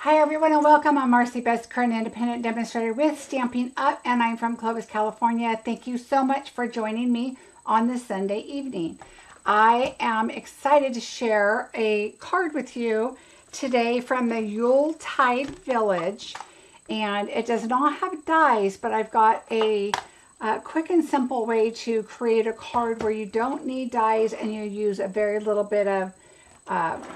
Hi everyone and welcome. I'm Marcie Besecker, an independent demonstrator with Stampin' Up, and I'm from Clovis, California. Thank you so much for joining me on this Sunday evening. I am excited to share a card with you today from the Yuletide Village, and it does not have dies, but I've got a quick and simple way to create a card where you don't need dies and you use a very little bit of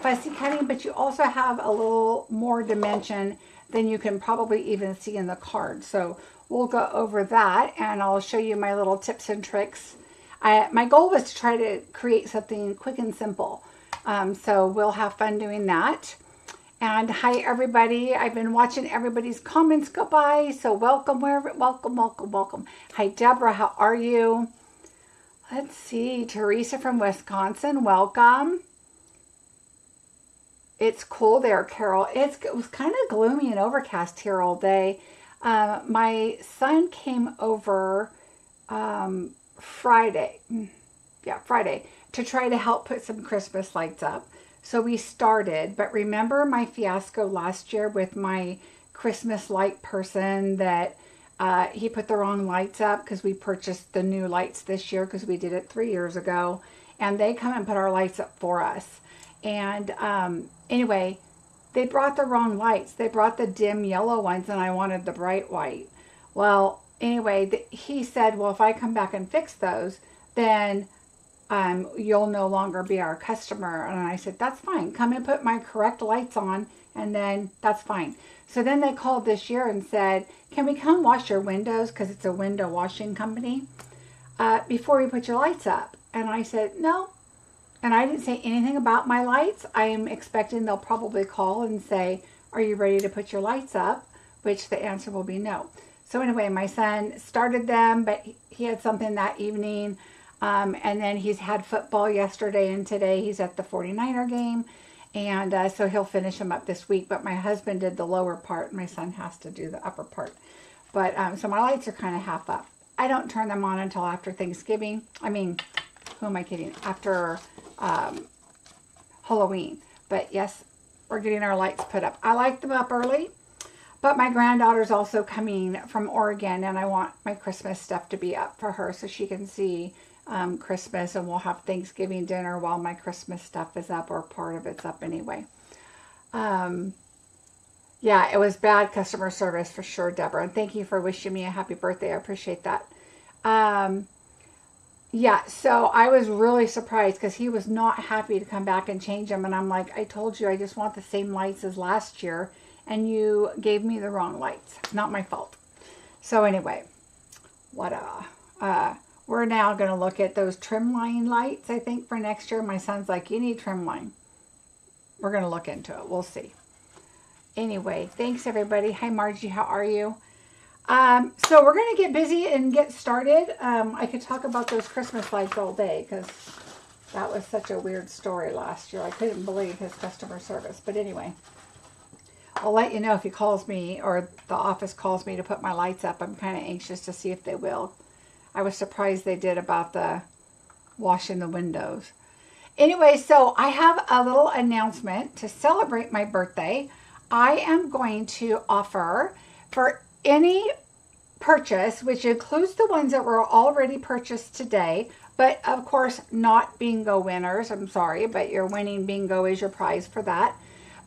fussy cutting, but you also have a little more dimension than you can probably even see in the card. So we'll go over that and I'll show you my little tips and tricks. My goal was to try to create something quick and simple. So we'll have fun doing that. And hi everybody. I've been watching everybody's comments go by. So welcome, welcome. Hi Deborah, how are you? Let's see, Teresa from Wisconsin, welcome. It's cool there, Carol. It was kind of gloomy and overcast here all day. My son came over Friday, to try to help put some Christmas lights up. So we started, but remember my fiasco last year with my Christmas light person that he put the wrong lights up because we purchased the new lights this year because we did it 3 years ago, and they come and put our lights up for us. And anyway, they brought the wrong lights. They brought the dim yellow ones and I wanted the bright white. Well, anyway, he said, well, if I come back and fix those, then you'll no longer be our customer. And I said, that's fine. Come and put my correct lights on and then that's fine. So then they called this year and said, can we come wash your windows? Because it's a window washing company. Before we put your lights up. And I said, no. And I didn't say anything about my lights. I am expecting they'll probably call and say, are you ready to put your lights up? Which the answer will be no. So anyway, my son started them, but he had something that evening. And then he's had football yesterday and today he's at the 49er game. And so he'll finish them up this week. But my husband did the lower part. My son has to do the upper part. But so my lights are kind of half up. I don't turn them on until after Thanksgiving. I mean, who am I kidding? After Halloween. But yes, we're getting our lights put up. I like them up early, but my granddaughter's also coming from Oregon and I want my Christmas stuff to be up for her so she can see Christmas, and we'll have Thanksgiving dinner while my Christmas stuff is up, or part of it's up anyway. Yeah, it was bad customer service for sure, Deborah, and thank you for wishing me a happy birthday. I appreciate that. Yeah, so I was really surprised because he was not happy to come back and change them. And I'm like, I told you I just want the same lights as last year. And you gave me the wrong lights. Not my fault. So anyway, we're now going to look at those trim line lights, I think, for next year. My son's like, you need trim line. We're going to look into it. We'll see. Anyway, thanks everybody. Hi Margie, how are you? So we're going to get busy and get started. I could talk about those Christmas lights all day because that was such a weird story last year. I couldn't believe his customer service. But anyway, I'll let you know if he calls me or the office calls me to put my lights up. I'm kind of anxious to see if they will. I was surprised they did about the washing the windows. Anyway, so I have a little announcement to celebrate my birthday. I am going to offer for any purchase, which includes the ones that were already purchased today, but of course not bingo winners. I'm sorry, but your winning bingo is your prize for that.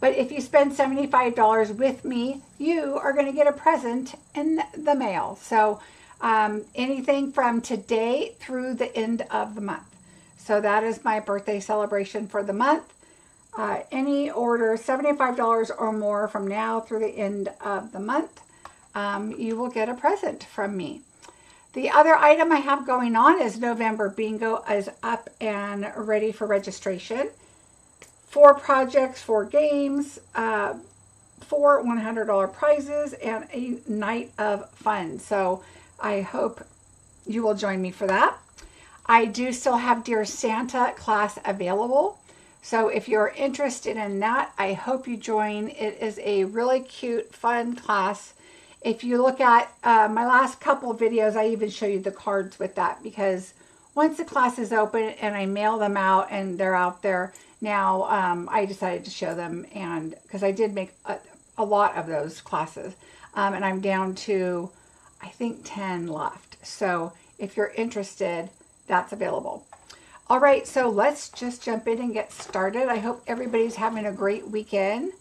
But if you spend $75 with me, you are going to get a present in the mail. So anything from today through the end of the month. So that is my birthday celebration for the month. Any order $75 or more from now through the end of the month, you will get a present from me. The other item I have going on is November Bingo is up and ready for registration. 4 projects, 4 games, 4 $100 prizes, and a night of fun. So I hope you will join me for that. I do still have Dear Santa class available. So if you're interested in that, I hope you join. It is a really cute, fun class. If you look at my last couple of videos, I even show you the cards with that, because once the class is open and I mail them out and they're out there now, I decided to show them, and because I did make a lot of those classes. And I'm down to, I think, 10 left. So if you're interested, that's available. All right, so let's just jump in and get started. I hope everybody's having a great weekend.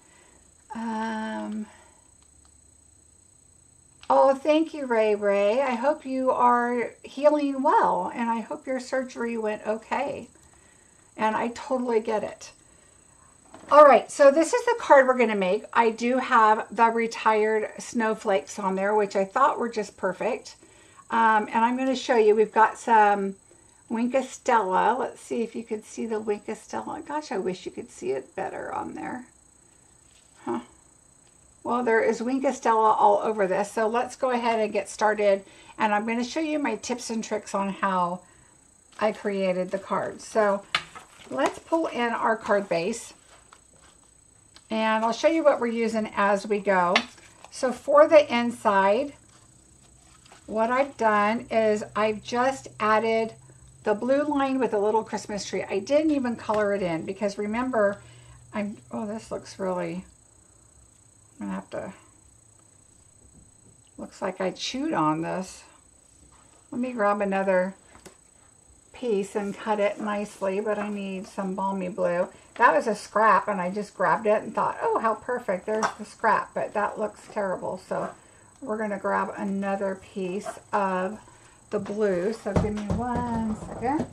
Oh, thank you, Ray. I hope you are healing well, and I hope your surgery went okay. And I totally get it. All right, so this is the card we're going to make. I do have the retired snowflakes on there, which I thought were just perfect. And I'm going to show you. We've got some Winkostella. Let's see if you could see the Winkostella. Gosh, I wish you could see it better on there. Huh. Well, there is Winkostella all over this. So let's go ahead and get started. And I'm going to show you my tips and tricks on how I created the cards. So let's pull in our card base. And I'll show you what we're using as we go. So for the inside, what I've done is I've just added the blue line with a little Christmas tree. I didn't even color it in because remember, oh, this looks really, I'm gonna have to, looks like I chewed on this. Let me grab another piece and cut it nicely, but I need some balmy blue. That was a scrap and I just grabbed it and thought, oh, how perfect, there's the scrap, but that looks terrible. So we're gonna grab another piece of the blue. So give me 1 second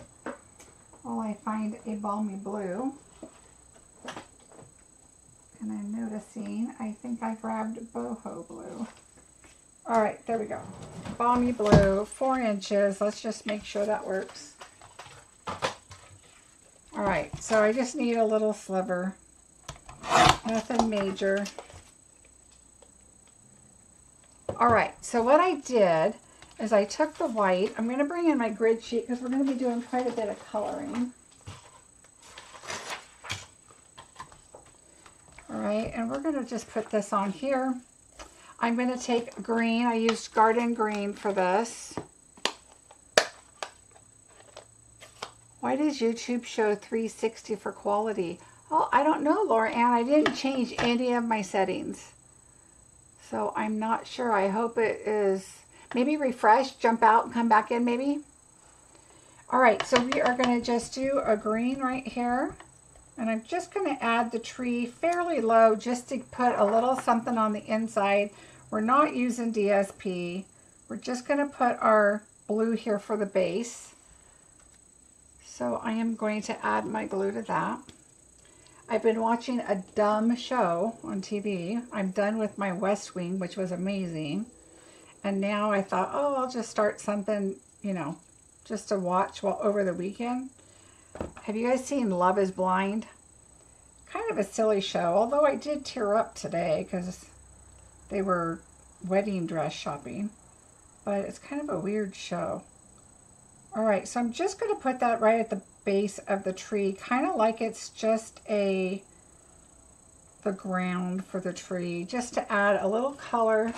while I find a balmy blue. And I'm noticing, I think I grabbed boho blue. All right, there we go. Balmy blue, 4 inches. Let's just make sure that works. All right, so I just need a little sliver. Nothing major. All right, so what I did is I took the white. I'm going to bring in my grid sheet because we're going to be doing quite a bit of coloring. All right, and we're going to just put this on here. I'm going to take green. I used garden green for this. Why does YouTube show 360 for quality? Oh, I don't know, Laura Ann. I didn't change any of my settings. So I'm not sure. I hope it is. Maybe refresh, jump out, and come back in maybe. All right, so we are going to just do a green right here. And I'm just going to add the tree fairly low just to put a little something on the inside. We're not using DSP. We're just going to put our blue here for the base. So I am going to add my glue to that. I've been watching a dumb show on TV. I'm done with my West Wing, which was amazing. And now I thought, oh, I'll just start something, you know, just to watch while over the weekend. Have you guys seen Love is Blind? Kind of a silly show, although I did tear up today because they were wedding dress shopping. But it's kind of a weird show. All right, so I'm just going to put that right at the base of the tree, kind of like it's just the ground for the tree, just to add a little color.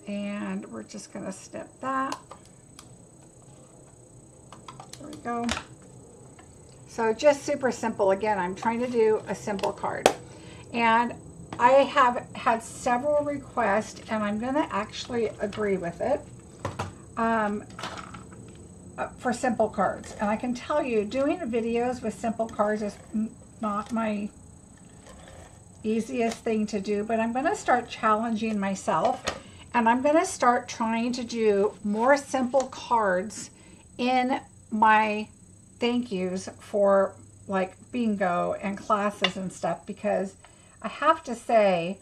And we're just going to snip that. There we go. So just super simple. Again, I'm trying to do a simple card. And I have had several requests, and I'm going to actually agree with it. For simple cards. And I can tell you, doing videos with simple cards is not my easiest thing to do, but I'm going to start challenging myself, and I'm going to start trying to do more simple cards in my thank yous for like bingo and classes and stuff, because I have to say,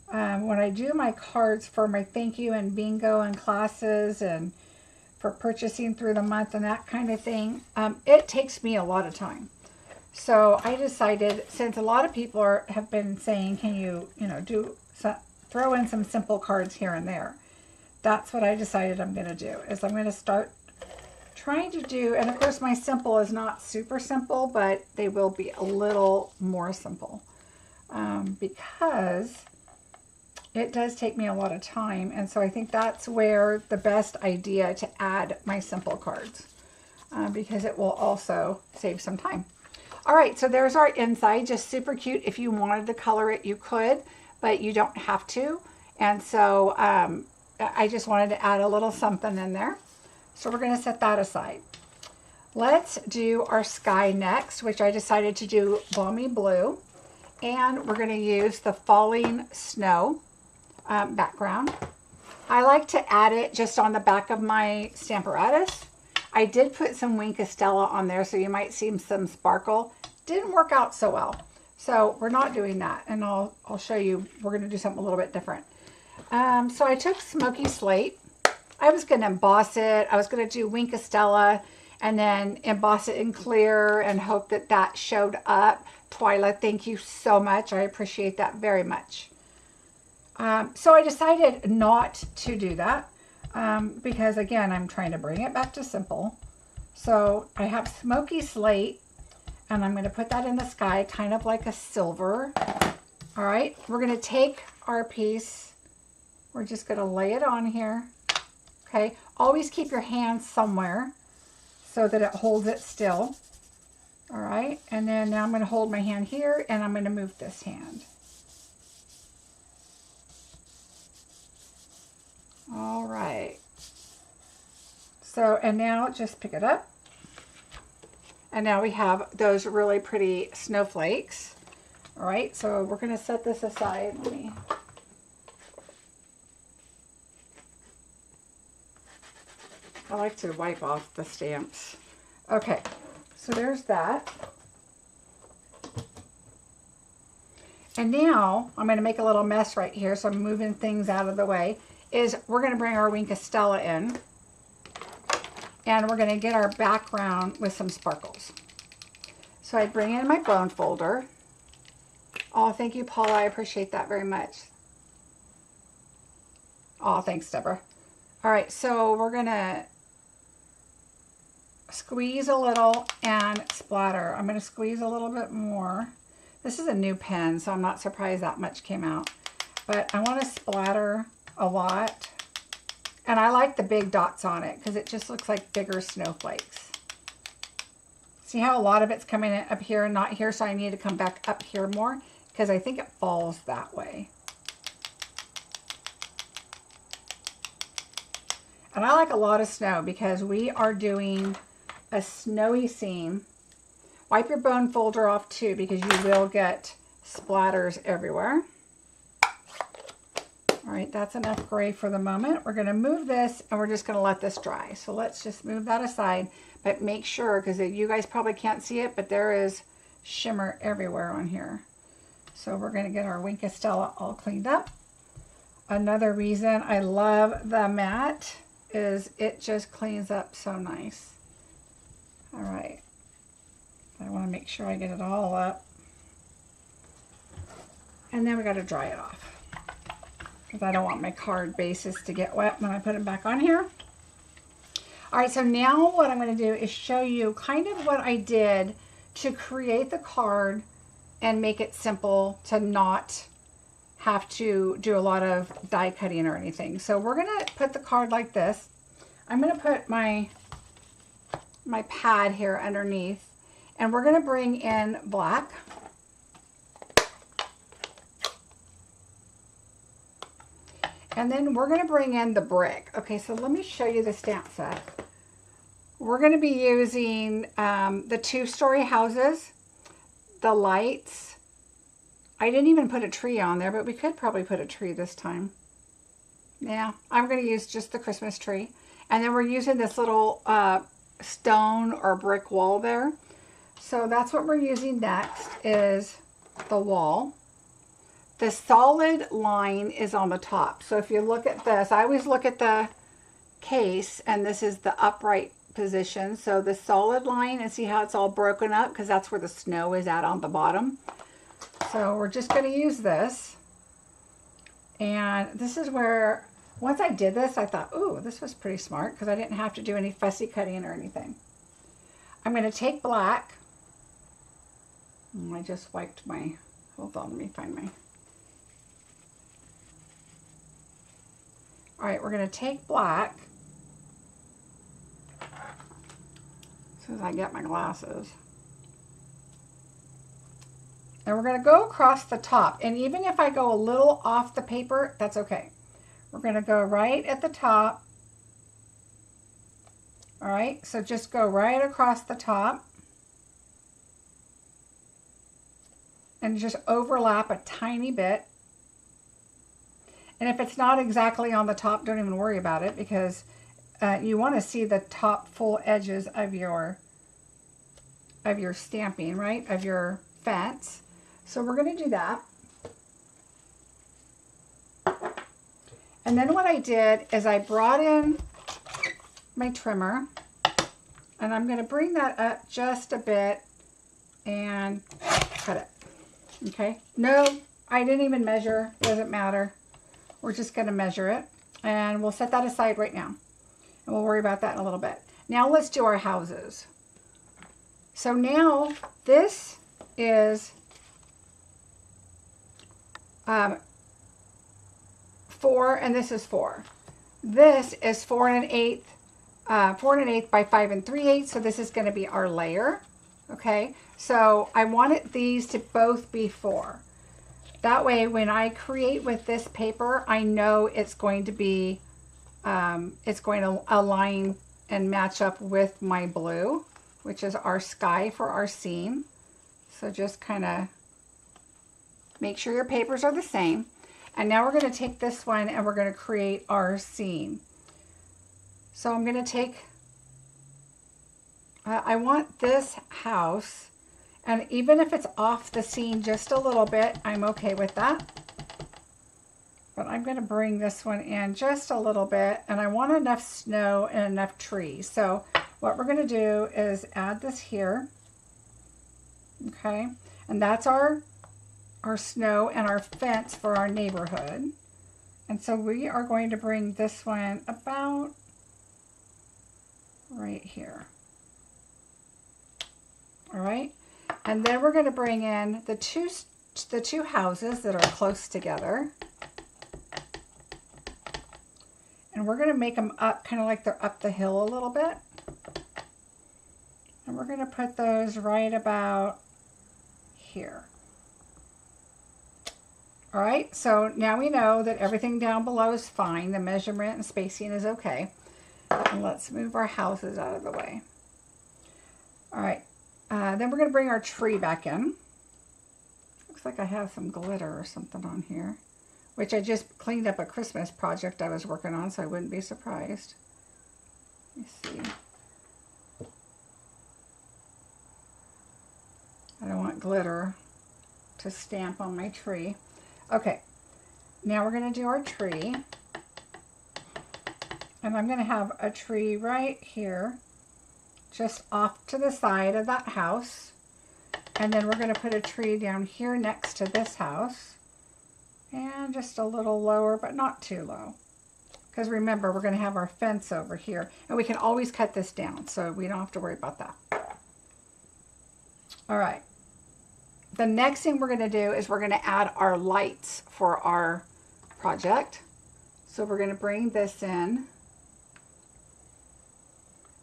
when I do my cards for my thank you and bingo and classes and for purchasing through the month and that kind of thing, it takes me a lot of time. So I decided, since a lot of people have been saying, can you, throw in some simple cards here and there. That's what I decided I'm going to do, is I'm going to start trying to do, and of course my simple is not super simple, but they will be a little more simple, because it does take me a lot of time. And so I think that's where the best idea to add my simple cards, because it will also save some time. All right, so there's our inside, just super cute. If you wanted to color it, you could, but you don't have to. And so I just wanted to add a little something in there. So we're going to set that aside. Let's do our sky next, which I decided to do balmy blue. And we're going to use the falling snow background. I like to add it just on the back of my Stamparatus. I did put some Wink of Stella on there, so you might see some sparkle. Didn't work out so well. So we're not doing that. And I'll show you, we're going to do something a little bit different. So I took Smoky Slate. I was going to emboss it. I was going to do Wink of Stella and then emboss it in clear and hope that that showed up. Twyla, thank you so much. I appreciate that very much. So I decided not to do that because, again, I'm trying to bring it back to simple. So I have Smoky Slate, and I'm going to put that in the sky, kind of like a silver. All right, we're going to take our piece. We're just going to lay it on here. Okay, always keep your hand somewhere so that it holds it still. All right, and then now I'm going to hold my hand here, and I'm going to move this hand. All right. So, and now just pick it up. And now we have those really pretty snowflakes. All right, so we're going to set this aside. Let me... I like to wipe off the stamps. Okay, so there's that. And now I'm going to make a little mess right here, so I'm moving things out of the way. We're going to bring our Wink of Stella in, and we're going to get our background with some sparkles. So I bring in my bone folder. Oh, thank you, Paula. I appreciate that very much. Oh, thanks, Deborah. All right, so we're going to squeeze a little and splatter. I'm going to squeeze a little bit more. This is a new pen, so I'm not surprised that much came out. But I want to splatter a lot. And I like the big dots on it because it just looks like bigger snowflakes. See how a lot of it's coming in up here and not here, so I need to come back up here more because I think it falls that way. And I like a lot of snow because we are doing a snowy scene. Wipe your bone folder off too because you will get splatters everywhere. All right, that's enough gray for the moment. We're going to move this and we're just going to let this dry. So let's just move that aside, but make sure, because you guys probably can't see it, but there is shimmer everywhere on here. So we're going to get our Wink of Stella all cleaned up. Another reason I love the matte is it just cleans up so nice. All right, I want to make sure I get it all up. And then we got to dry it off because I don't want my card bases to get wet when I put them back on here. All right, so now what I'm going to do is show you kind of what I did to create the card and make it simple to not have to do a lot of die cutting or anything. So we're going to put the card like this. I'm going to put my pad here underneath, and we're going to bring in black. And then we're going to bring in the brick. Okay, so let me show you the stamp set. We're going to be using the 2-story houses, the lights. I didn't even put a tree on there, but we could probably put a tree this time. Yeah, I'm going to use just the Christmas tree. And then we're using this little stone or brick wall there. So that's what we're using next is the wall. The solid line is on the top. So if you look at this, I always look at the case, and this is the upright position. So the solid line, and see how it's all broken up because that's where the snow is at on the bottom. So we're just going to use this. And this is where, once I did this, I thought, ooh, this was pretty smart because I didn't have to do any fussy cutting or anything. I'm going to take black. I just wiped my, hold on, let me find my. All right, we're going to take black. As soon as I get my glasses. And we're going to go across the top. And even if I go a little off the paper, that's okay. We're going to go right at the top. All right, so just go right across the top. And just overlap a tiny bit. And if it's not exactly on the top, don't even worry about it, because you want to see the top full edges of your stamping, right? Of your fence. So we're going to do that. And then what I did is I brought in my trimmer, and I'm going to bring that up just a bit and cut it. Okay, no, I didn't even measure, doesn't matter. We're just going to measure it, and we'll set that aside right now, and we'll worry about that in a little bit. Now let's do our houses. So now this is 4, and this is 4. This is 4 1/8, 4 1/8 by 5 3/8. So this is going to be our layer. Okay, so I wanted these to both be 4. That way, when I create with this paper, I know it's going to be, it's going to align and match up with my blue, which is our sky for our scene. So just kind of make sure your papers are the same. And now we're going to take this one and we're going to create our scene. So I'm going to take, I want this house, and even if it's off the scene just a little bit, I'm okay with that. But I'm going to bring this one in just a little bit, and I want enough snow and enough trees. So what we're going to do is add this here. Okay, and that's our snow and our fence for our neighborhood. And so we are going to bring this one about right here. All right, and then we're going to bring in the two houses that are close together, and we're going to make them up kind of like they're up the hill a little bit, and we're going to put those right about here. All right, so now we know that everything down below is fine. The measurement and spacing is okay. And let's move our houses out of the way. All right. Then we're going to bring our tree back in. Looks like I have some glitter or something on here, which I just cleaned up a Christmas project I was working on, so I wouldn't be surprised. Let me see. I don't want glitter to stamp on my tree. Okay, now we're going to do our tree. And I'm going to have a tree right here, just off to the side of that house. And then we're going to put a tree down here next to this house. And just a little lower, but not too low. Because remember, we're going to have our fence over here. And we can always cut this down, so we don't have to worry about that. All right. The next thing we're going to do is we're going to add our lights for our project. So we're going to bring this in.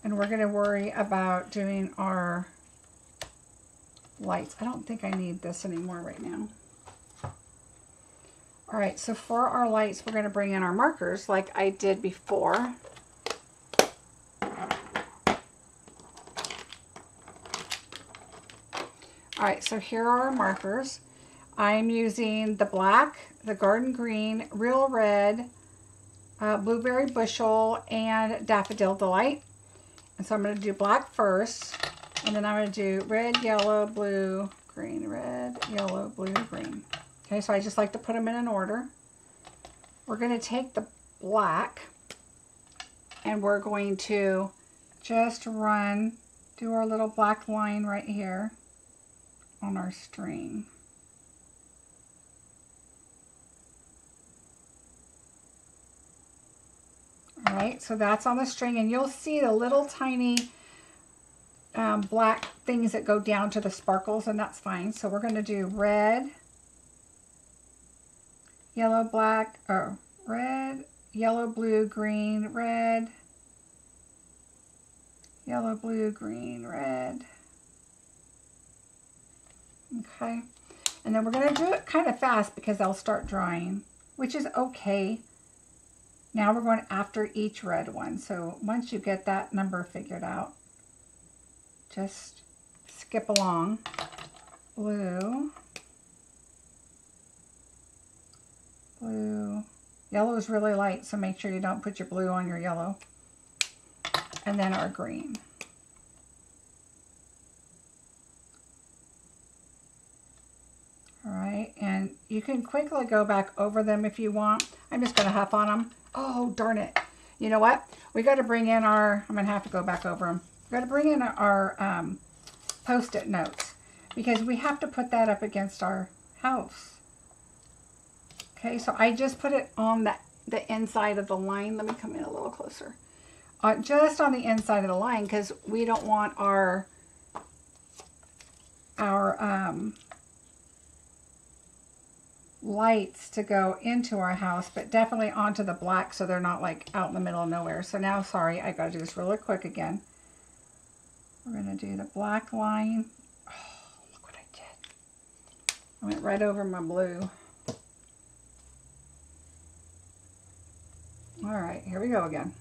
And we're going to worry about doing our lights. I don't think I need this anymore right now. All right, so for our lights, we're going to bring in our markers like I did before. All right, so here are our markers. I'm using the black, the garden green, real red, blueberry bushel, and daffodil delight. And so I'm going to do black first, and then I'm going to do red, yellow, blue, green, red, yellow, blue, green. Okay, so I just like to put them in an order. We're going to take the black, and we're going to just do our little black line right here on our string. All right, so that's on the string, and you'll see the little tiny black things that go down to the sparkles, and that's fine. So we're going to do red, yellow, black, or red, yellow, blue, green, red, yellow, blue, green, red. Okay, And then we're going to do it kind of fast because they'll start drying, which is okay. Now we're going after each red one. So once you get that number figured out, just skip along. Blue. Blue. Yellow is really light, so make sure you don't put your blue on your yellow. And then our green. All right, and you can quickly go back over them if you want. I'm just going to huff on them. Oh, darn it. You know what? We got to bring in our, I'm going to have to go back over them. We got to bring in our Post-it notes because we have to put that up against our house. Okay, so I just put it on the inside of the line. Let me come in a little closer. Just on the inside of the line because we don't want our lights to go into our house, but definitely onto the black so they're not like out in the middle of nowhere. So now, sorry, I got to do this really quick again. We're going to do the black line. Oh, look what I did. I went right over my blue. All right, here we go again.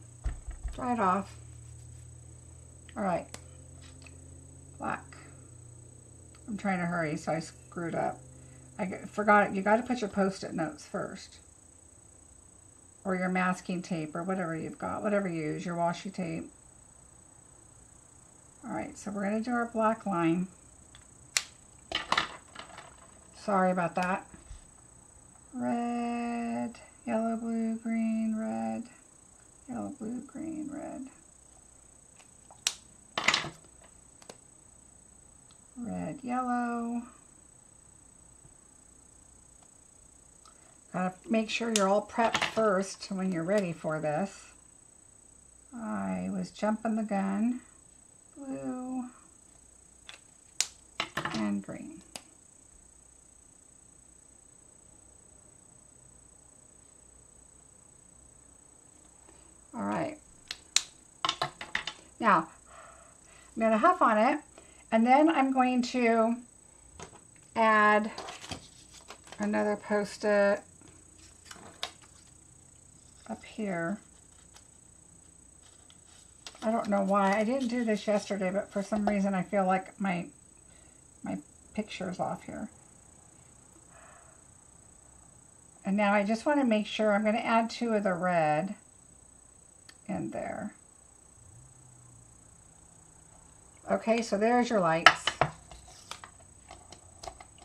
Dry it off. All right, black. I'm trying to hurry, so I screwed up. I forgot it. You got to put your Post-it notes first, or your masking tape, or whatever you've got, whatever you use, your washi tape. All right, so we're going to do our black line. Sorry about that. Red, yellow, blue, green, red, yellow, blue, green, red. Red, yellow. Gotta make sure you're all prepped first when you're ready for this. I was jumping the gun. Blue and green. All right. Now, I'm going to huff on it, and then I'm going to add another Post-it up here. I don't know why. I didn't do this yesterday, but for some reason I feel like my picture's off here. And now I just want to make sure I'm going to add 2 of the red in there. Okay, so there's your lights.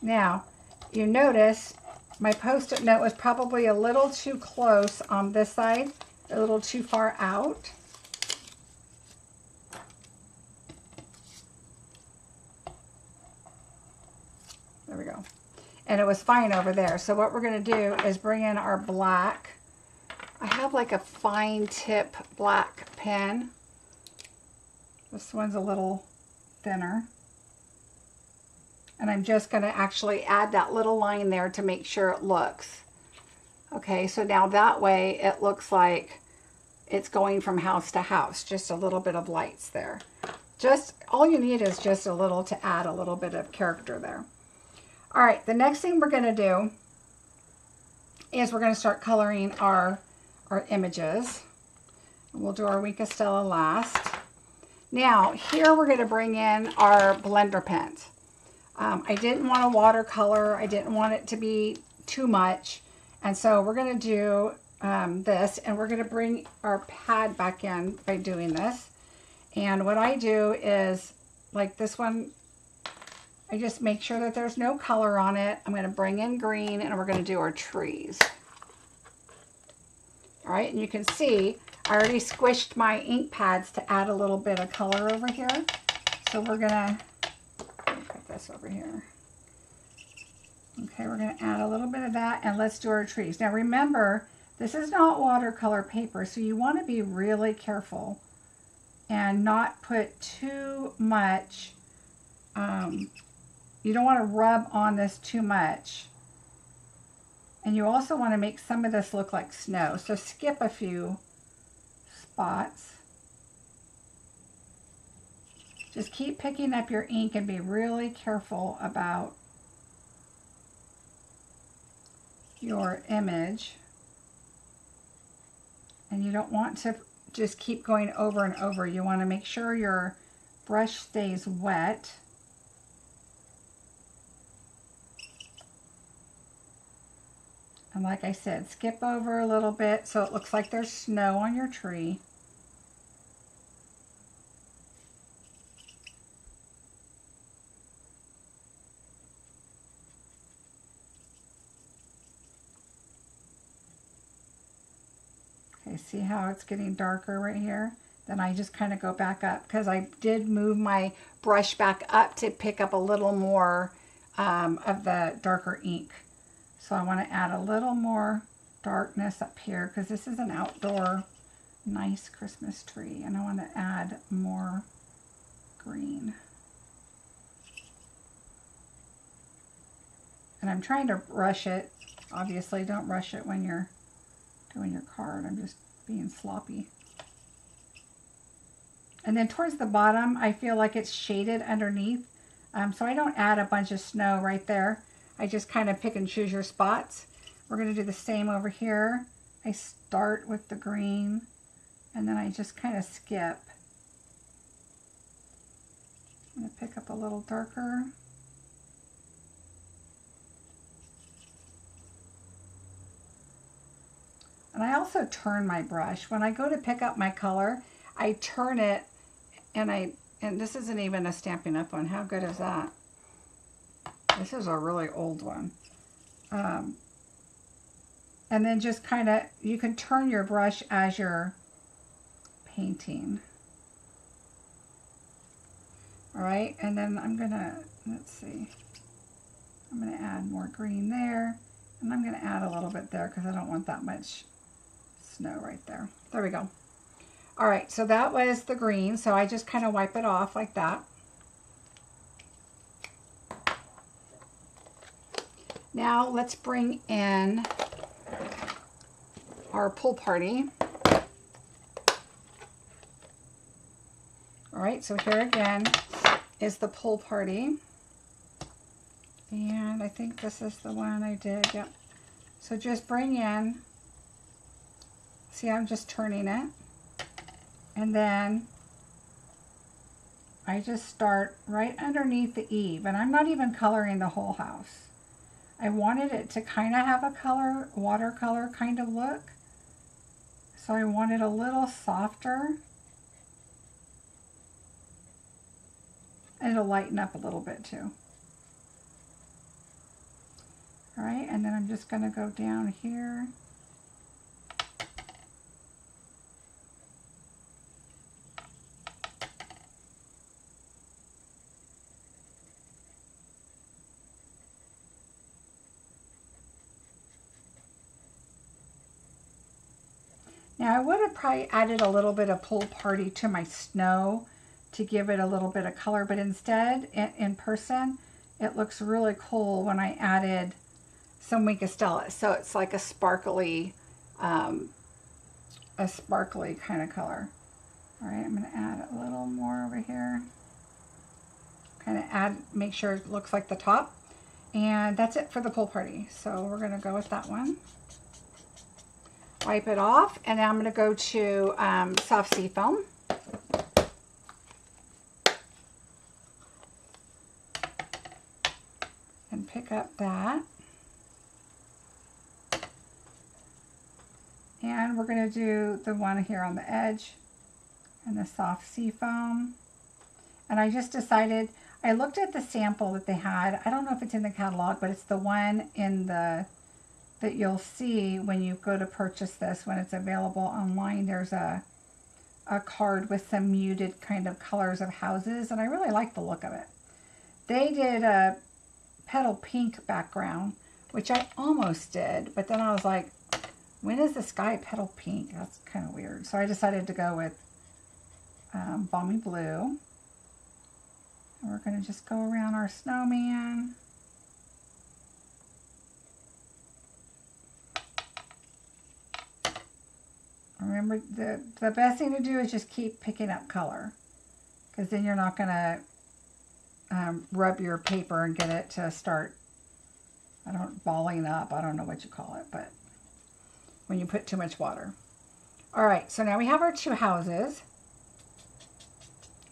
Now, you notice my Post-it note was probably a little too close on this side, a little too far out. There we go. And it was fine over there. So what we're going to do is bring in our black. I have like a fine tip black pen. This one's a little thinner. And I'm just going to actually add that little line there to make sure it looks. Okay, so now that way it looks like it's going from house to house. Just a little bit of lights there. Just, all you need is just a little to add a little bit of character there. All right, the next thing we're going to do is we're going to start coloring our images. We'll do our Wink of Stella last. Now, here we're going to bring in our blender pens. I didn't want a watercolor. I didn't want it to be too much. And so we're going to do this, and we're going to bring our pad back in by doing this. And what I do is, like this one, I just make sure that there's no color on it. I'm going to bring in green, and we're going to do our trees. All right, and you can see I already squished my ink pads to add a little bit of color over here. So we're going to put this over here. Okay, we're going to add a little bit of that, and let's do our trees. Now remember, this is not watercolor paper, so you want to be really careful and not put too much. You don't want to rub on this too much. And you also want to make some of this look like snow. So skip a few spots. Just keep picking up your ink and be really careful about your image. And you don't want to just keep going over and over. You want to make sure your brush stays wet. And like I said, skip over a little bit so it looks like there's snow on your tree. Okay, see how it's getting darker right here? Then I just kind of go back up because I did move my brush back up to pick up a little more of the darker ink. So I want to add a little more darkness up here because this is an outdoor nice Christmas tree, and I want to add more green. And I'm trying to rush it. Obviously, don't rush it when you're doing your card. I'm just being sloppy. And then towards the bottom, I feel like it's shaded underneath. So I don't add a bunch of snow right there. I just kind of pick and choose your spots. We're going to do the same over here. I start with the green, and then I just kind of skip. I'm going to pick up a little darker. And I also turn my brush. When I go to pick up my color, I turn it, and this isn't even a Stampin' Up! One. How good is that? This is a really old one. And then just kind of, you can turn your brush as you're painting. All right, and then I'm gonna, let's see, I'm gonna add more green there, and I'm gonna add a little bit there because I don't want that much snow right there. There we go. All right, so that was the green, so I just kind of wipe it off like that. Now let's bring in our pool party. All right, so here again is the pool party. And I think this is the one I did, yep. So just bring in, see, I'm just turning it. And then I just start right underneath the eave, and I'm not even coloring the whole house. I wanted it to kind of have a color, watercolor kind of look. So I want it a little softer. And it'll lighten up a little bit too. All right, and then I'm just going to go down here. Now I would have probably added a little bit of pool party to my snow to give it a little bit of color, but instead in person it looks really cool when I added some Wink of Stella. So it's like a sparkly kind of color. All right, I'm going to add a little more over here. Kind of add, make sure it looks like the top. And that's it for the pool party. So we're going to go with that one. Wipe it off, and now I'm going to go to soft sea foam. And pick up that. And we're going to do the one here on the edge and the soft sea foam. And I just decided, I looked at the sample that they had. I don't know if it's in the catalog, but it's the one in the that you'll see when you go to purchase this, when it's available online. There's a card with some muted kind of colors of houses, and I really like the look of it. They did a petal pink background, which I almost did, but then I was like, when is the sky petal pink? That's kind of weird. So I decided to go with balmy blue. And we're going to just go around our snowman. Remember, the best thing to do is just keep picking up color, because then you're not going to rub your paper and get it to start balling up, I don't know what you call it, but when you put too much water. All right, so now we have our two houses.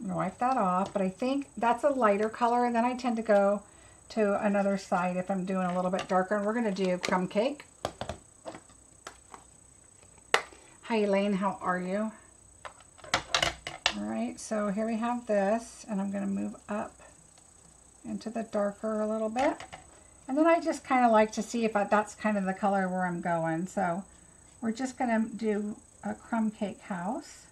I'm gonna wipe that off, but I think that's a lighter color, and then I tend to go to another side if I'm doing a little bit darker, and we're gonna do crumb cake. Hi Elaine, how are you? All right, so here we have this, and I'm gonna move up into the darker a little bit. And then I just kind of like to see if that's kind of the color where I'm going. So we're just going to do a crumb cake house.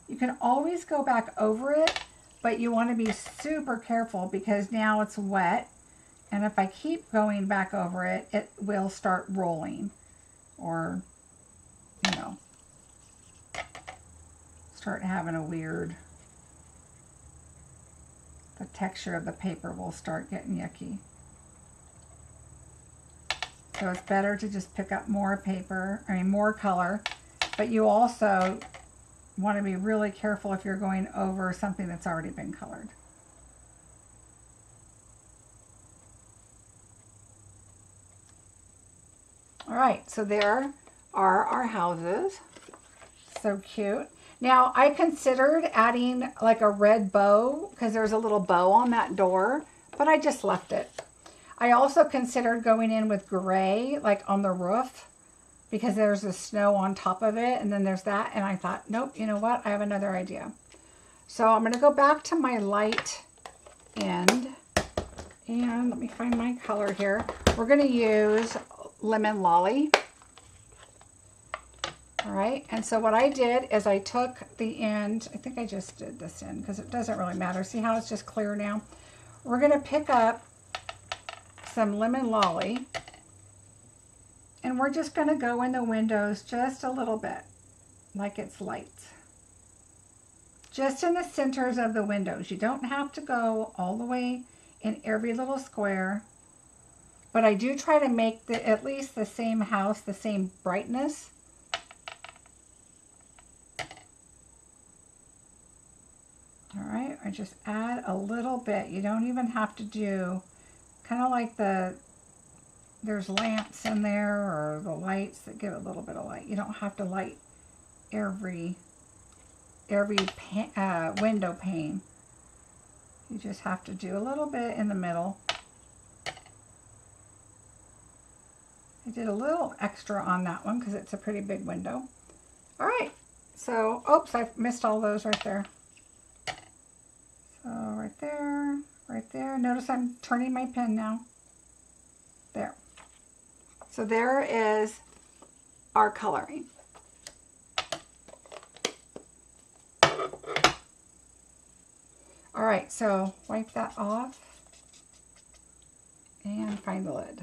You can always go back over it, but you want to be super careful because now it's wet. And if I keep going back over it, it will start rolling or, you know, start having a weird, the texture of the paper will start getting yucky. So it's better to just pick up more paper, more color, but you also want to be really careful if you're going over something that's already been colored. All right, so there are our houses. So cute. Now, I considered adding like a red bow because there's a little bow on that door, but I just left it. I also considered going in with gray, like on the roof, because there's the snow on top of it, and then there's that, and I thought, nope, you know what? I have another idea. So I'm going to go back to my light end, and let me find my color here. We're going to use Lemon Lolly. All right, and so what I did is I took the end, I think I just did this end because it doesn't really matter. See how it's just clear now? We're going to pick up some Lemon Lolly, and we're just going to go in the windows just a little bit, like it's light. Just in the centers of the windows. You don't have to go all the way in every little square, but I do try to make at least the same house, the same brightness. All right, I just add a little bit. You don't even have to do, kind of like there's lamps in there or the lights that give a little bit of light. You don't have to light every window pane. You just have to do a little bit in the middle. I did a little extra on that one because it's a pretty big window. All right, so, oops, I missed all those right there. So right there, right there. Notice I'm turning my pen now. There. So there is our coloring. All right, so wipe that off and find the lid.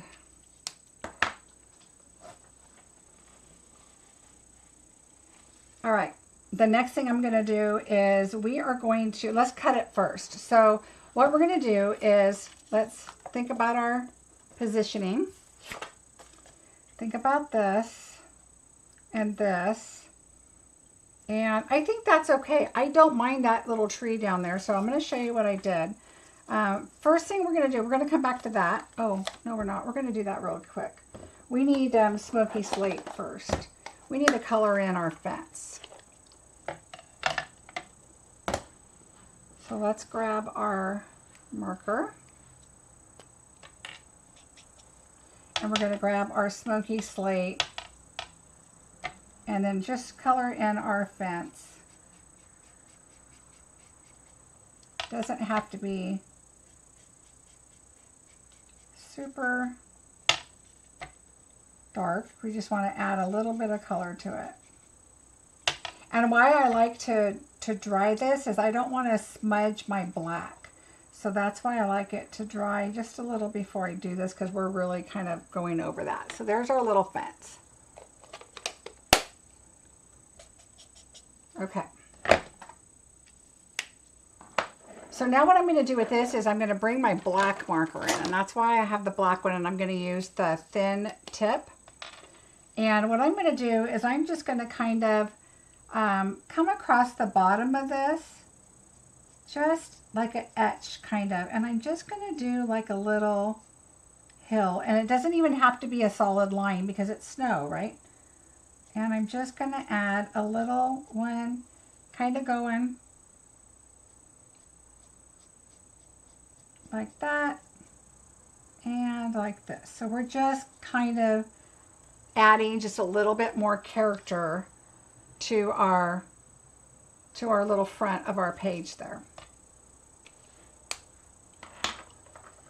All right. The next thing I'm going to do is we are going to, let's cut it first. So what we're going to do is, let's think about our positioning. Think about this and this. And I think that's okay. I don't mind that little tree down there. So I'm going to show you what I did. First thing we're going to do, we're going to come back to that. Oh, no, we're not. We're going to do that real quick. We need smoky slate first. We need to color in our fence. So let's grab our marker, and we're going to grab our smoky slate and then just color in our fence. Doesn't have to be super dark. We just want to add a little bit of color to it. And why I like to dry this is I don't want to smudge my black. So that's why I like it to dry just a little before I do this, because we're really kind of going over that. So there's our little fence. Okay. So now what I'm going to do with this is I'm going to bring my black marker in, and that's why I have the black one, and I'm going to use the thin tip. And what I'm going to do is I'm just going to kind of come across the bottom of this, just like an etch kind of, and I'm just going to do like a little hill, and it doesn't even have to be a solid line because it's snow, right? And I'm just going to add a little one, kind of going like that and like this. So we're just kind of adding just a little bit more character to our little front of our page there.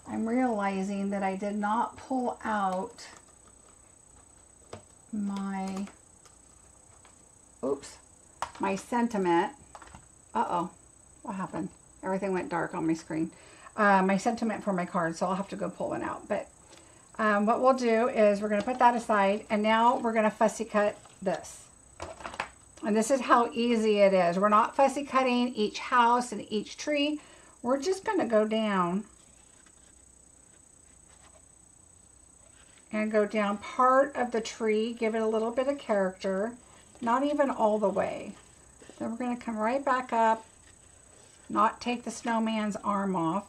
I'm realizing that I did not pull out my, my sentiment. Uh-oh, what happened? Everything went dark on my screen. My sentiment for my card, so I'll have to go pull one out. But what we'll do is we're going to put that aside, and now we're going to fussy cut this. And this is how easy it is. We're not fussy cutting each house and each tree. We're just going to go down and go down part of the tree, give it a little bit of character, not even all the way. Then we're going to come right back up, not take the snowman's arm off.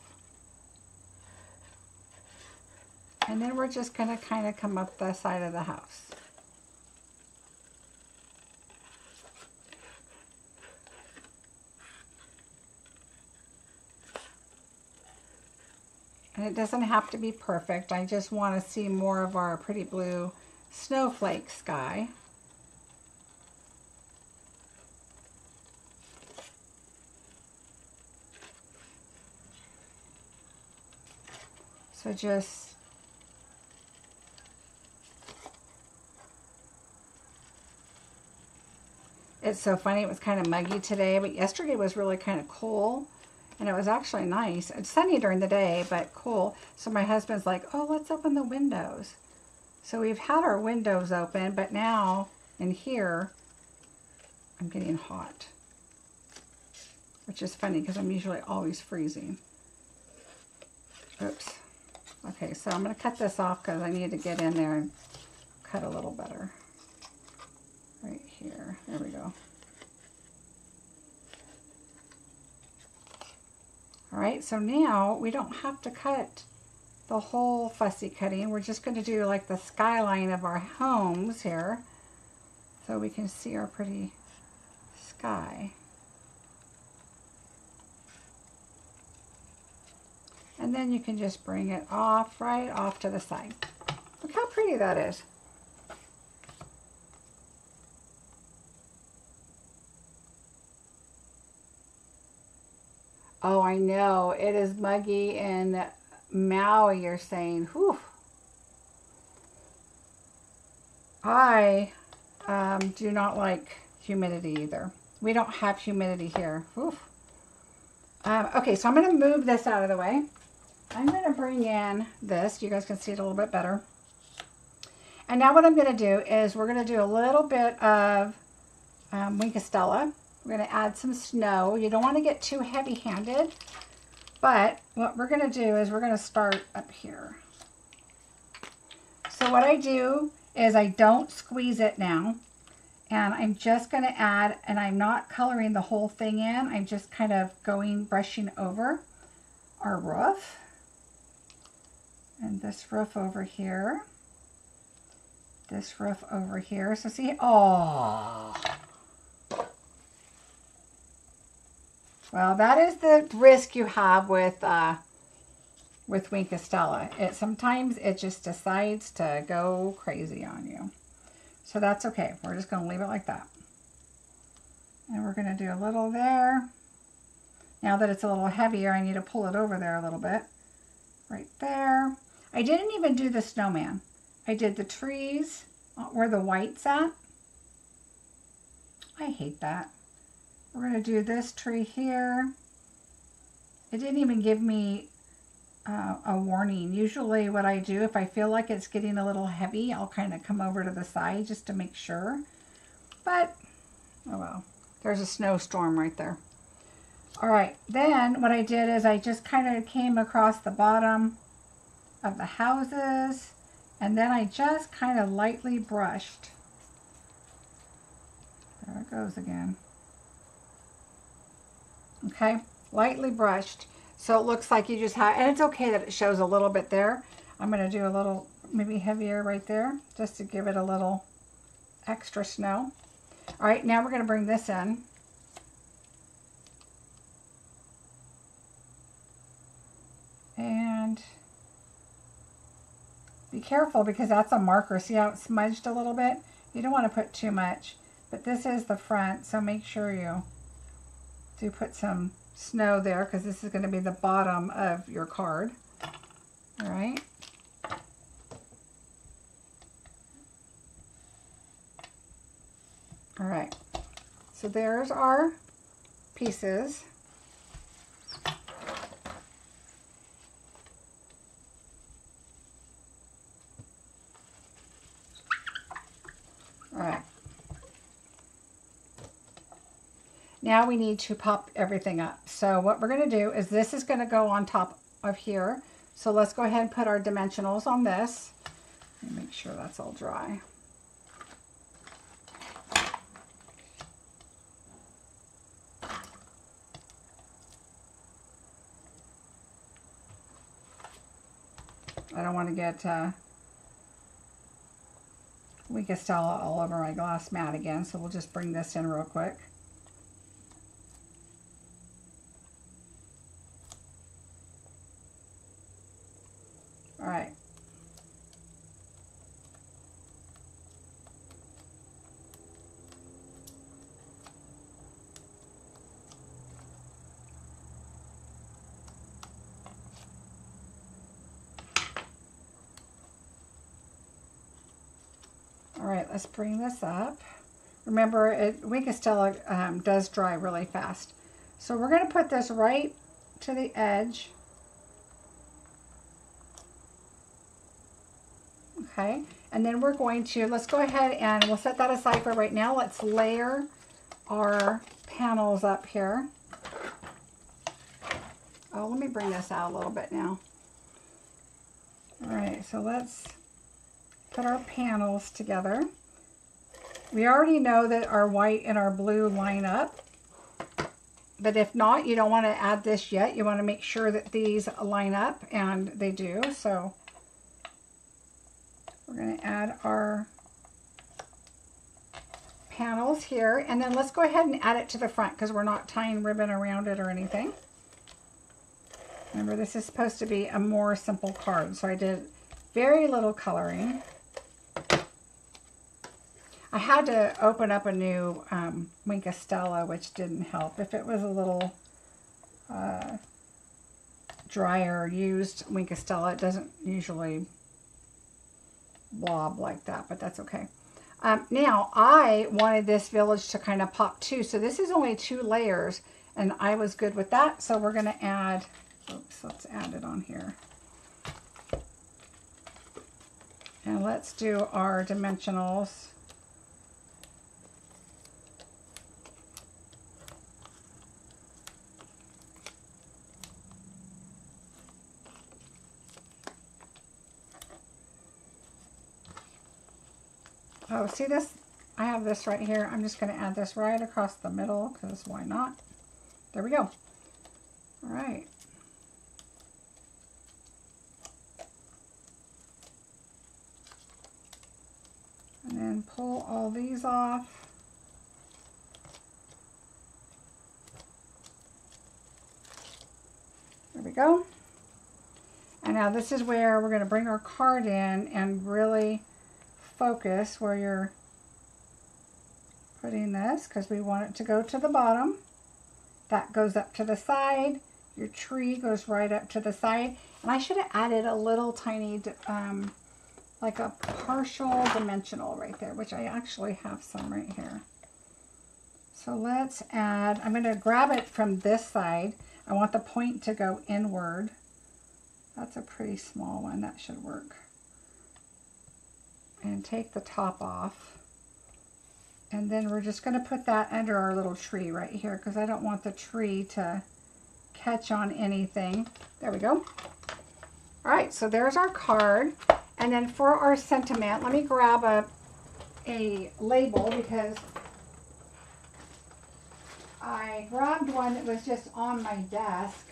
And then we're just going to kind of come up the side of the house. And it doesn't have to be perfect. I just want to see more of our pretty blue snowflake sky. So just it's so funny. It was kind of muggy today, but yesterday was really kind of cool. And it was actually nice. It's sunny during the day, but cool. So my husband's like, oh, let's open the windows. So we've had our windows open, but now in here, I'm getting hot. Which is funny because I'm usually always freezing. Oops. Okay, so I'm going to cut this off because I need to get in there and cut a little better. Right here. There we go. All right, so now we don't have to cut the whole fussy cutting. We're just going to do like the skyline of our homes here so we can see our pretty sky. And then you can just bring it off, right off to the side. Look how pretty that is. Oh, I know. It is muggy in Maui, you're saying. Whew. I do not like humidity either. We don't have humidity here. Whew. Okay, so I'm going to move this out of the way. I'm going to bring in this. You guys can see it a little bit better. And now what I'm going to do is we're going to do a little bit of Winkastella. We're going to add some snow. You don't want to get too heavy-handed, but what we're going to do is we're going to start up here. So what I do is I don't squeeze it now, and I'm just going to add, and I'm not coloring the whole thing in. I'm just kind of brushing over our roof, and this roof over here, this roof over here. So see, oh. Well, that is the risk you have with Winkastella. Sometimes it just decides to go crazy on you. So that's okay. We're just going to leave it like that. And we're going to do a little there. Now that it's a little heavier, I need to pull it over there a little bit. Right there. I didn't even do the snowman. I did the trees where the white's at. I hate that. We're going to do this tree here. It didn't even give me a warning. Usually what I do, if I feel like it's getting a little heavy, I'll kind of come over to the side just to make sure. But, oh well, there's a snowstorm right there. All right, then what I did is I just kind of came across the bottom of the houses, and then I just kind of lightly brushed. There it goes again. Okay, lightly brushed. So it looks like you just have, and it's okay that it shows a little bit there. I'm going to do a little, maybe heavier right there, just to give it a little extra snow. All right, now we're going to bring this in. And be careful because that's a marker. See how it smudged a little bit? You don't want to put too much, but this is the front, so make sure you do put some snow there because this is going to be the bottom of your card. All right. All right. So there's our pieces. All right. Now we need to pop everything up. So what we're going to do is this is going to go on top of here. So let's go ahead and put our dimensionals on this. Let me make sure that's all dry. I don't want to get Winkestella all over my glass mat again, so we'll just bring this in real quick. All right. All right, let's bring this up. Remember, Winkestella does dry really fast. So we're going to put this right to the edge. Okay, and then we're going to, let's go ahead and we'll set that aside for right now. Let's layer our panels up here. Oh, let me bring this out a little bit now. All right, so let's put our panels together. We already know that our white and our blue line up, but if not, you don't want to add this yet. You want to make sure that these line up, and they do. So we're going to add our panels here, and then let's go ahead and add it to the front because we're not tying ribbon around it or anything. Remember, this is supposed to be a more simple card, so I did very little coloring. I had to open up a new Winkestella, which didn't help. If it was a little drier used Winkestella, it doesn't usually blob like that, but that's okay. Now, I wanted this village to kind of pop too, so this is only 2 layers, and I was good with that, so we're going to add, oops, let's add it on here. And let's do our dimensionals. Oh, see this? I have this right here. I'm just going to add this right across the middle because why not? There we go. All right. And then pull all these off. There we go. And now this is where we're going to bring our card in and really focus where you're putting this, because we want it to go to the bottom. That goes up to the side. Your tree goes right up to the side. And I should have added a little tiny, like a partial dimensional right there, which I actually have some right here. So let's add, I'm going to grab it from this side. I want the point to go inward. That's a pretty small one. That should work. And take the top off. And then we're just going to put that under our little tree right here because I don't want the tree to catch on anything. There we go. All right, so there's our card. And then for our sentiment, let me grab a label because I grabbed one that was just on my desk,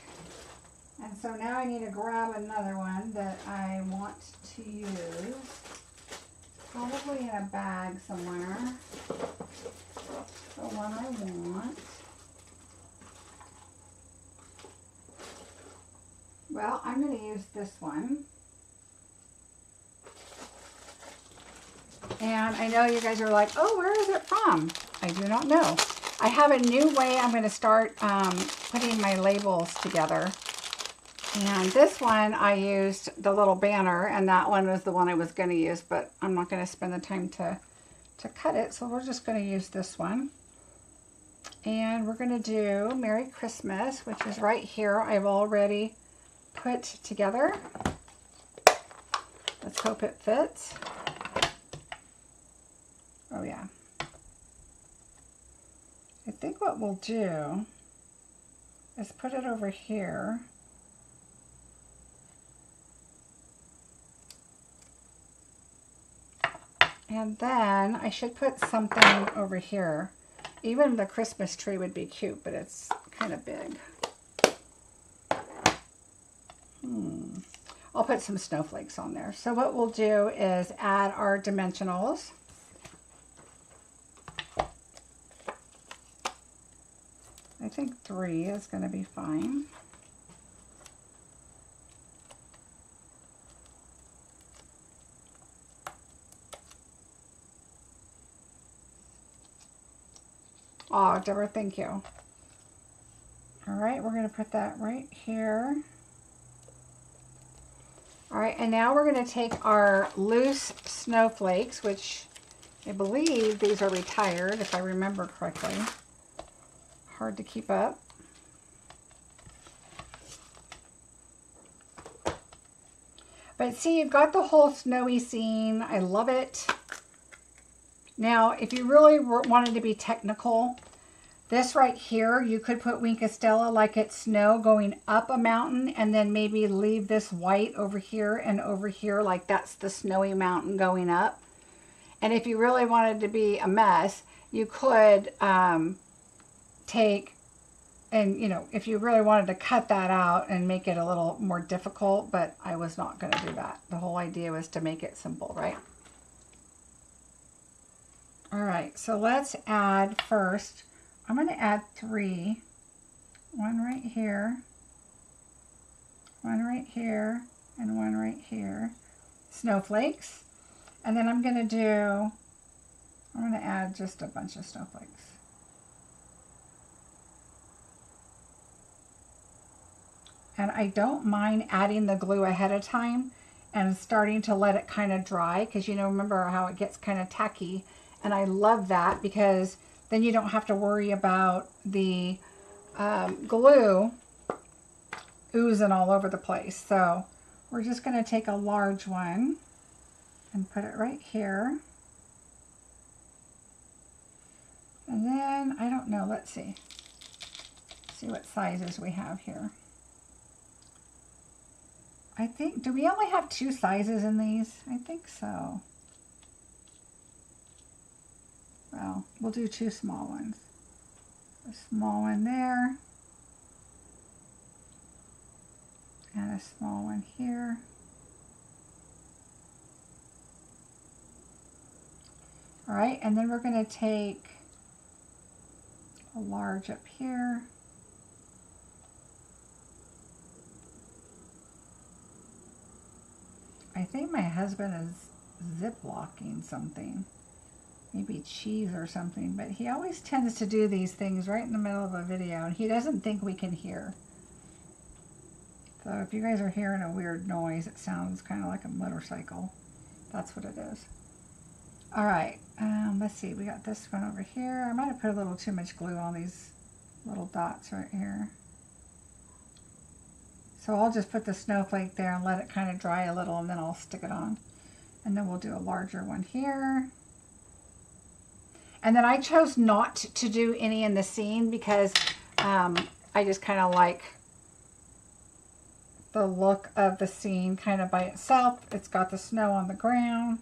and so now I need to grab another one that I want to use. Probably in a bag somewhere. The one I want. Well, I'm going to use this one. And I know you guys are like, oh, where is it from? I do not know. I have a new way I'm going to start putting my labels together. And this one I used the little banner, and that one was the one I was going to use, but I'm not going to spend the time to cut it, so we're just going to use this one. And we're going to do Merry Christmas, which is right here. I've already put together. Let's hope it fits. Oh yeah. I think what we'll do is put it over here. And then I should put something over here. Even the Christmas tree would be cute, but it's kind of big. I'll put some snowflakes on there. So what we'll do is add our dimensionals. I think 3 is going to be fine. Oh, Deborah, thank you. All right, we're going to put that right here. All right, and now we're going to take our loose snowflakes, which I believe these are retired, if I remember correctly. Hard to keep up. But see, you've got the whole snowy scene. I love it. Now, if you really wanted to be technical, this right here, you could put Wink of Stella like it's snow going up a mountain, and then maybe leave this white over here and over here like that's the snowy mountain going up. And if you really wanted to be a mess, you could take, and you know, if you really wanted to cut that out and make it a little more difficult, but I was not going to do that. The whole idea was to make it simple, right? All right, so let's add first. I'm going to add 3. One right here, one right here, and one right here. Snowflakes. And then I'm going to add just a bunch of snowflakes. And I don't mind adding the glue ahead of time and starting to let it kind of dry, because you know, remember how it gets kind of tacky. And I love that because then you don't have to worry about the glue oozing all over the place. So we're just going to take a large one and put it right here. And then, I don't know, let's see what sizes we have here. I think, do we only have 2 sizes in these? I think so. Well, we'll do 2 small ones. A small one there. And a small one here. All right, and then we're going to take a large up here. I think my husband is zip-locking something. Maybe cheese or something, but he always tends to do these things right in the middle of a video, and he doesn't think we can hear. So if you guys are hearing a weird noise, it sounds kind of like a motorcycle. That's what it is. All right, let's see. We got this one over here. I might have put a little too much glue on these little dots right here. So I'll just put the snowflake there and let it kind of dry a little, and then I'll stick it on. And then we'll do a larger one here. And then I chose not to do any in the scene because I just kind of like the look of the scene kind of by itself. It's got the snow on the ground.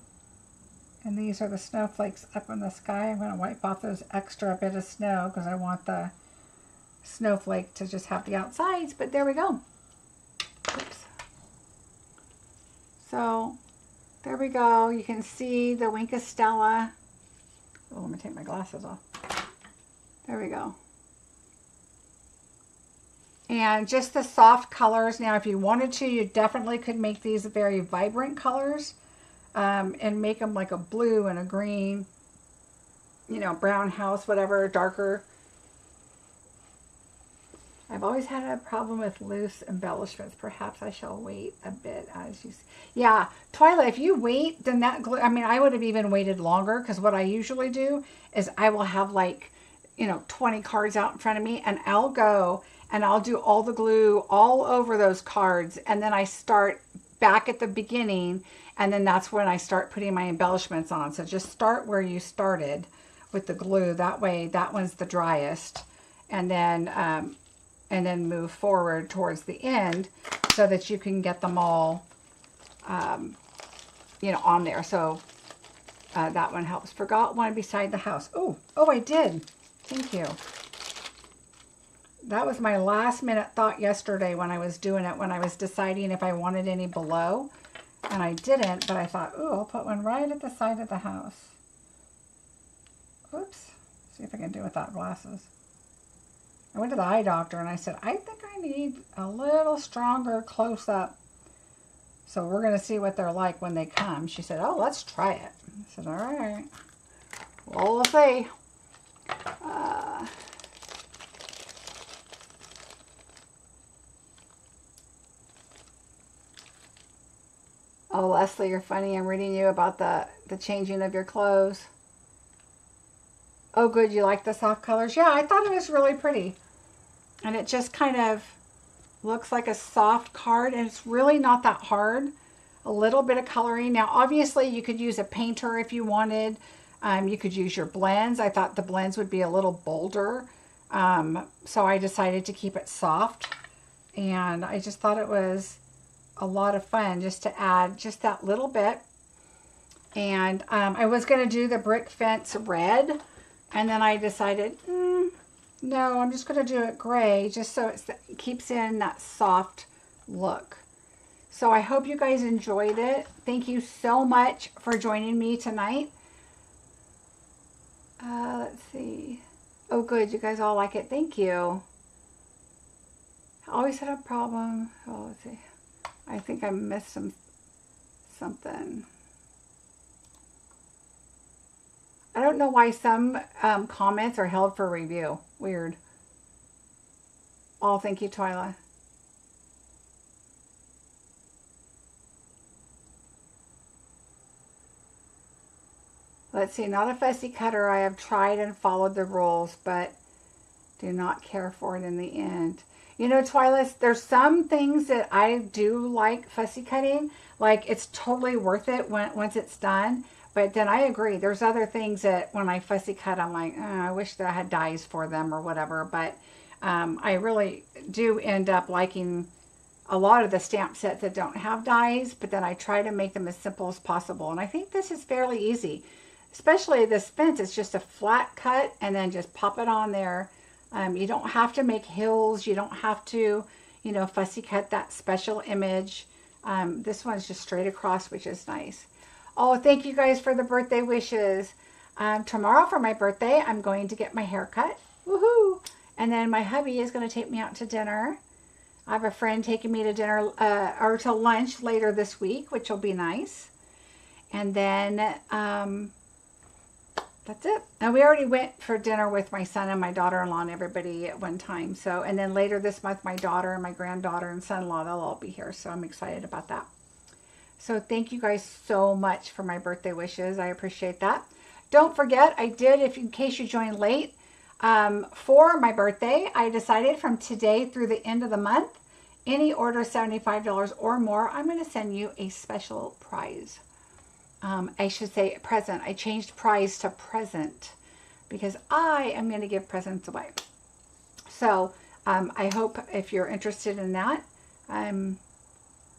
And these are the snowflakes up in the sky. I'm going to wipe off those extra bit of snow because I want the snowflake to just have the outsides, but there we go. Oops. So there we go. You can see the Wink of Stella. Oh, let me take my glasses off. There we go. And just the soft colors. Now, if you wanted to, you definitely could make these very vibrant colors and make them like a blue and a green, you know, brown house, whatever, darker. I've always had a problem with loose embellishments. Perhaps I shall wait a bit as you see. Yeah, Twyla, if you wait, then that glue, I mean, I would have even waited longer, because what I usually do is I will have like, you know, 20 cards out in front of me, and I'll go and I'll do all the glue all over those cards, and then I start back at the beginning, and then that's when I start putting my embellishments on. So just start where you started with the glue. That way, that one's the driest, and then move forward towards the end so that you can get them all, you know, on there. So that one helps. Forgot one beside the house. Oh, I did. Thank you. That was my last minute thought yesterday when I was doing it, when I was deciding if I wanted any below. And I didn't, but I thought, ooh, I'll put one right at the side of the house. Oops. See if I can do it without glasses. I went to the eye doctor and I said, I think I need a little stronger close-up. So we're going to see what they're like when they come. She said, oh, let's try it. I said, all right. Well, we'll see. Oh, Leslie, you're funny. I'm reading you about the changing of your clothes. Oh, good. You like the soft colors? Yeah, I thought it was really pretty. And it just kind of looks like a soft card, and it's really not that hard. A little bit of coloring. Now, obviously, you could use a painter if you wanted. You could use your blends. I thought the blends would be a little bolder. So I decided to keep it soft. And I just thought it was a lot of fun just to add just that little bit. And I was going to do the brick fence red. And then I decided, no, I'm just going to do it gray just so it keeps in that soft look. So I hope you guys enjoyed it. Thank you so much for joining me tonight. Let's see. Oh, good. You guys all like it. Thank you. I always had a problem. Oh, let's see. I think I missed something. I don't know why some comments are held for review. Weird. Oh, thank you, Twyla. Let's see. Not a fussy cutter. I have tried and followed the rules, but do not care for it in the end. You know, Twyla, there's some things that I do like fussy cutting. Like, it's totally worth it once it's done. But then I agree. There's other things that when I fussy cut, I'm like, oh, I wish that I had dies for them or whatever. But I really do end up liking a lot of the stamp sets that don't have dies. But then I try to make them as simple as possible. And I think this is fairly easy. Especially this fence. It's just a flat cut and then just pop it on there. You don't have to make hills. You don't have to, you know, fussy cut that special image. This one's just straight across, which is nice. Oh, thank you guys for the birthday wishes. Tomorrow for my birthday, I'm going to get my hair cut. Woohoo! And then my hubby is going to take me out to dinner. I have a friend taking me to dinner or to lunch later this week, which will be nice. And then that's it. And we already went for dinner with my son and my daughter-in-law and everybody at one time. So, and then later this month, my daughter and my granddaughter and son-in-law, they'll all be here. So I'm excited about that. So thank you guys so much for my birthday wishes. I appreciate that. Don't forget, I did, in case you joined late, for my birthday, I decided from today through the end of the month, any order $75 or more, I'm going to send you a special prize. I should say present. I changed prize to present because I am going to give presents away. So I hope if you're interested in that,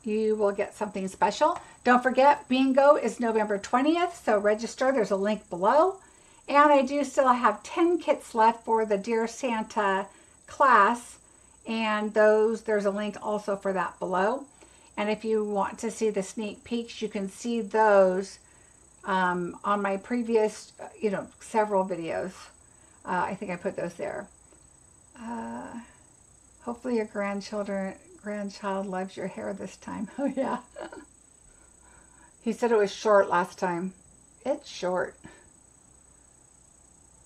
you will get something special. Don't forget, bingo is November 20th, so register. There's a link below. And I do still have 10 kits left for the Dear Santa class, and there's a link also for that below. And if you want to see the sneak peeks, you can see those on my previous, several videos. I think I put those there. Hopefully your grandchild loves your hair this time. Oh yeah. He said it was short last time. It's short.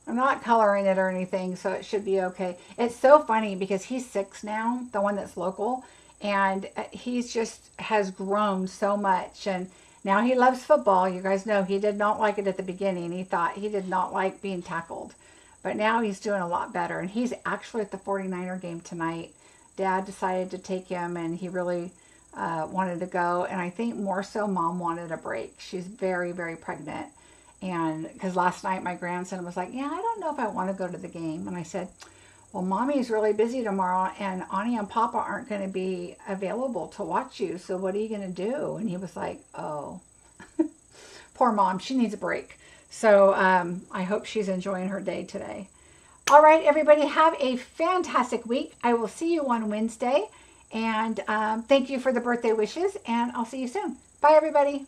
I'm not coloring it or anything, so it should be okay. It's so funny because he's 6 now, the one that's local, and he's just has grown so much. And now he loves football. You guys know he did not like it at the beginning. He did not like being tackled. But now he's doing a lot better. And he's actually at the 49er game tonight. Dad decided to take him, and he really wanted to go. And I think more so Mom wanted a break. She's very, very pregnant. And because last night my grandson was like, yeah, I don't know if I want to go to the game. And I said, well, Mommy's really busy tomorrow, and Ani and Papa aren't going to be available to watch you. So what are you going to do? And he was like, oh, poor Mom. She needs a break. So I hope she's enjoying her day today. All right, everybody, have a fantastic week. I will see you on Wednesday. And thank you for the birthday wishes, and I'll see you soon. Bye, everybody.